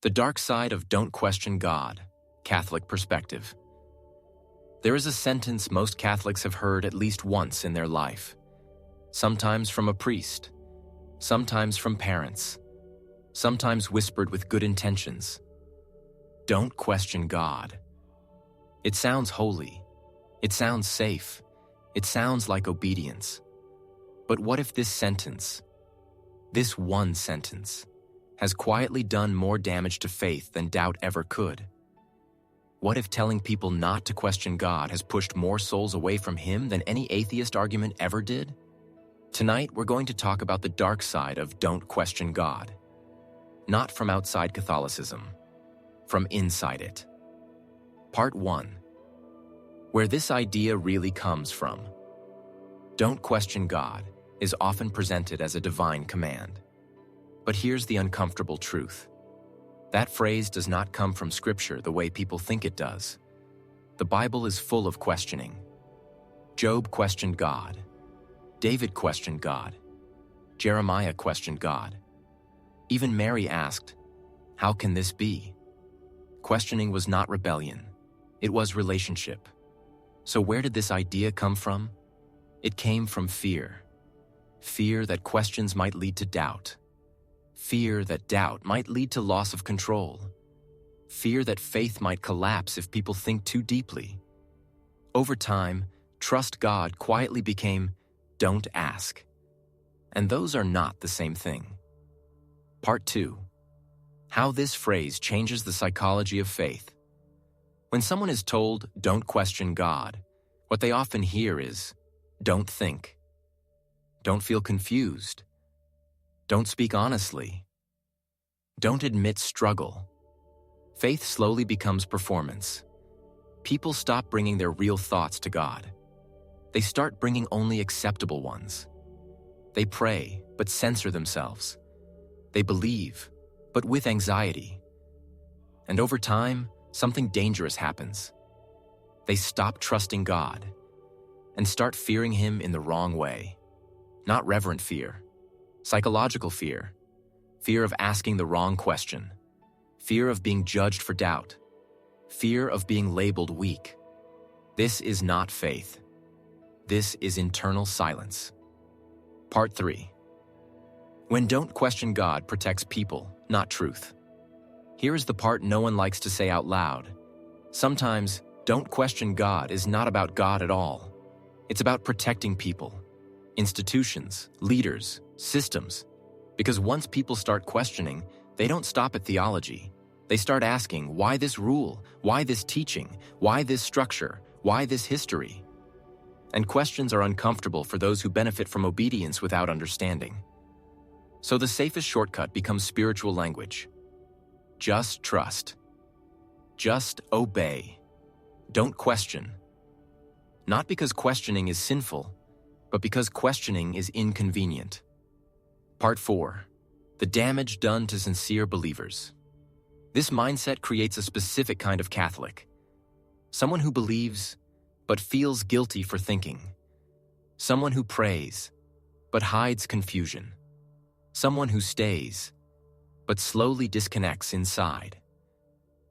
The dark side of don't question God, Catholic perspective. There is a sentence most Catholics have heard at least once in their life, sometimes from a priest, sometimes from parents, sometimes whispered with good intentions. Don't question God. It sounds holy. It sounds safe. It sounds like obedience. But what if this sentence, this one sentence, has quietly done more damage to faith than doubt ever could? What if telling people not to question God has pushed more souls away from Him than any atheist argument ever did? Tonight, we're going to talk about the dark side of don't question God. Not from outside Catholicism, from inside it. Part 1. Where this idea really comes from. Don't question God is often presented as a divine command. But here's the uncomfortable truth. That phrase does not come from Scripture the way people think it does. The Bible is full of questioning. Job questioned God. David questioned God. Jeremiah questioned God. Even Mary asked, "How can this be?" Questioning was not rebellion. It was relationship. So where did this idea come from? It came from fear. Fear that questions might lead to doubt. Fear that doubt might lead to loss of control. Fear that faith might collapse if people think too deeply. Over time, trust God quietly became don't ask. And those are not the same thing. Part 2. How this phrase changes the psychology of faith. When someone is told, don't question God, what they often hear is, don't think. Don't feel confused. Don't speak honestly. Don't admit struggle. Faith slowly becomes performance. People stop bringing their real thoughts to God. They start bringing only acceptable ones. They pray, but censor themselves. They believe, but with anxiety. And over time, something dangerous happens. They stop trusting God and start fearing Him in the wrong way. Not reverent fear, psychological fear, fear of asking the wrong question, fear of being judged for doubt, fear of being labeled weak. This is not faith. This is internal silence. Part 3. When don't question God protects people, not truth. Here is the part no one likes to say out loud. Sometimes, don't question God is not about God at all. It's about protecting people, institutions, leaders, systems. Because once people start questioning, they don't stop at theology. They start asking, why this rule? Why this teaching? Why this structure? Why this history? And questions are uncomfortable for those who benefit from obedience without understanding. So the safest shortcut becomes spiritual language. Just trust. Just obey. Don't question. Not because questioning is sinful, but because questioning is inconvenient. Part 4. The damage done to sincere believers. This mindset creates a specific kind of Catholic. Someone who believes, but feels guilty for thinking. Someone who prays, but hides confusion. Someone who stays, but slowly disconnects inside.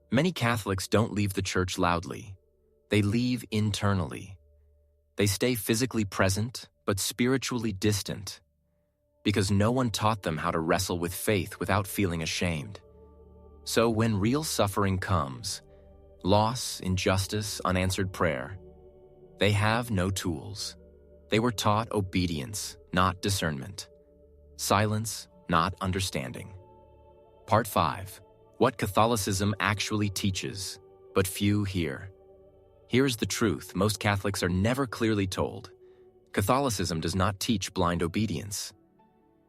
Many Catholics don't leave the church loudly. They leave internally. They stay physically present, but spiritually distant, because no one taught them how to wrestle with faith without feeling ashamed. So when real suffering comes, loss, injustice, unanswered prayer, they have no tools. They were taught obedience, not discernment. Silence, not understanding. Part 5. What Catholicism actually teaches, but few hear. Here's the truth most Catholics are never clearly told. Catholicism does not teach blind obedience.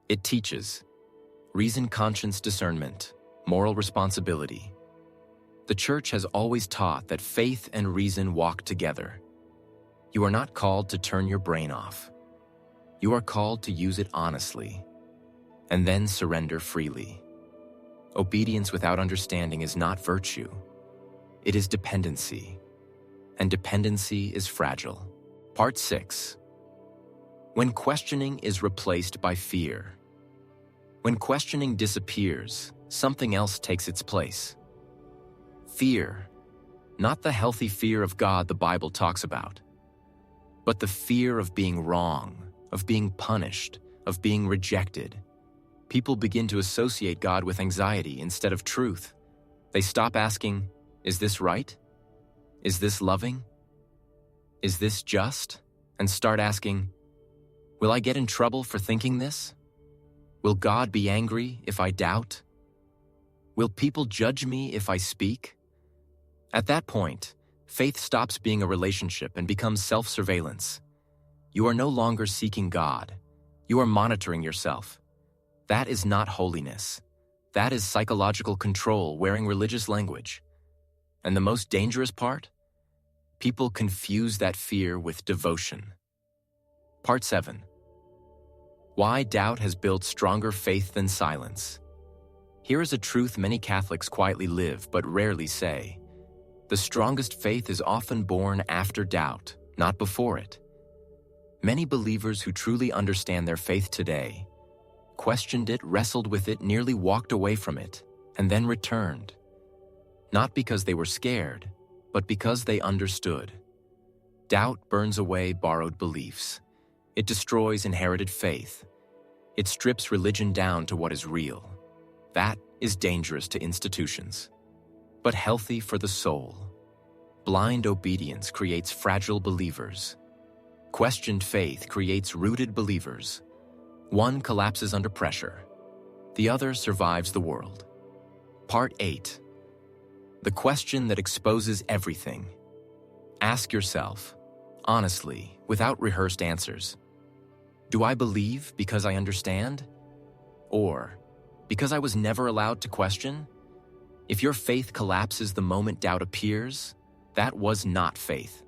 It teaches reason, conscience, discernment, moral responsibility. The Church has always taught that faith and reason walk together. You are not called to turn your brain off. You are called to use it honestly, and then surrender freely. Obedience without understanding is not virtue. It is dependency, and dependency is fragile. Part 6. When questioning is replaced by fear. When questioning disappears, something else takes its place. Fear, not the healthy fear of God the Bible talks about, but the fear of being wrong, of being punished, of being rejected. People begin to associate God with anxiety instead of truth. They stop asking, is this right? Is this loving? Is this just? And start asking, will I get in trouble for thinking this? Will God be angry if I doubt? Will people judge me if I speak? At that point, faith stops being a relationship and becomes self-surveillance. You are no longer seeking God. You are monitoring yourself. That is not holiness. That is psychological control wearing religious language. And the most dangerous part? People confuse that fear with devotion. Part 7. Why doubt has built stronger faith than silence. Here is a truth many Catholics quietly live but rarely say. The strongest faith is often born after doubt, not before it. Many believers who truly understand their faith today questioned it, wrestled with it, nearly walked away from it, and then returned. Not because they were scared, but because they understood. Doubt burns away borrowed beliefs. It destroys inherited faith. It strips religion down to what is real. That is dangerous to institutions, but healthy for the soul. Blind obedience creates fragile believers. Questioned faith creates rooted believers. One collapses under pressure. The other survives the world. Part 8. The question that exposes everything. Ask yourself, honestly, without rehearsed answers, do I believe because I understand? Or because I was never allowed to question? If your faith collapses the moment doubt appears, that was not faith.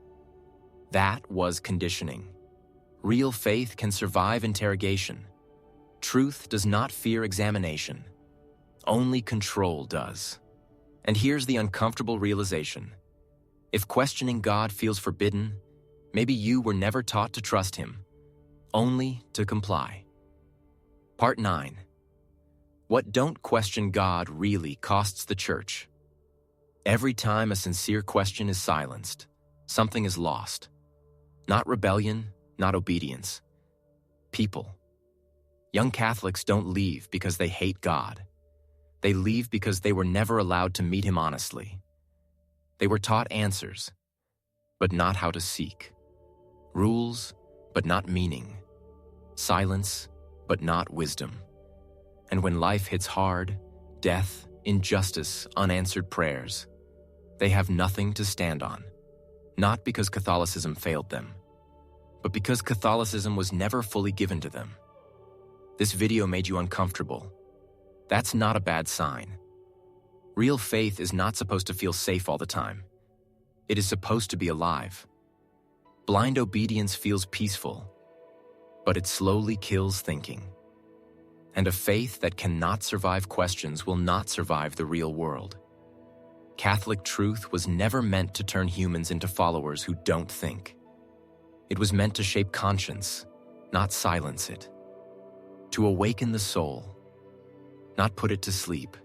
That was conditioning. Real faith can survive interrogation. Truth does not fear examination. Only control does. And here's the uncomfortable realization. If questioning God feels forbidden, maybe you were never taught to trust Him, only to comply. Part 9. What don't question God really costs the Church. Every time a sincere question is silenced, something is lost. Not rebellion, not obedience. People. Young Catholics don't leave because they hate God. They leave because they were never allowed to meet Him honestly. They were taught answers, but not how to seek. Rules, but not meaning. Silence, but not wisdom. And when life hits hard, death, injustice, unanswered prayers, they have nothing to stand on. Not because Catholicism failed them, but because Catholicism was never fully given to them. This video made you uncomfortable. That's not a bad sign. Real faith is not supposed to feel safe all the time. It is supposed to be alive. Blind obedience feels peaceful, but it slowly kills thinking. And a faith that cannot survive questions will not survive the real world. Catholic truth was never meant to turn humans into followers who don't think. It was meant to shape conscience, not silence it. To awaken the soul, not put it to sleep.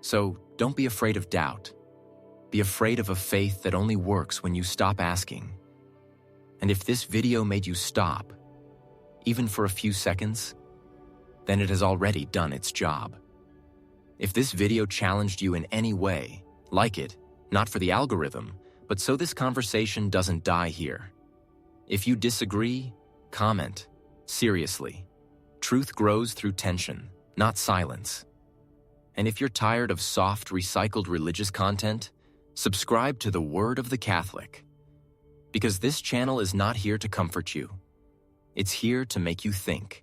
So don't be afraid of doubt. Be afraid of a faith that only works when you stop asking. And if this video made you stop, even for a few seconds, then it has already done its job. If this video challenged you in any way, like it, not for the algorithm, but so this conversation doesn't die here. If you disagree, comment. Seriously. Truth grows through tension, not silence. And if you're tired of soft, recycled religious content, subscribe to the Word of the Catholic. Because this channel is not here to comfort you. It's here to make you think.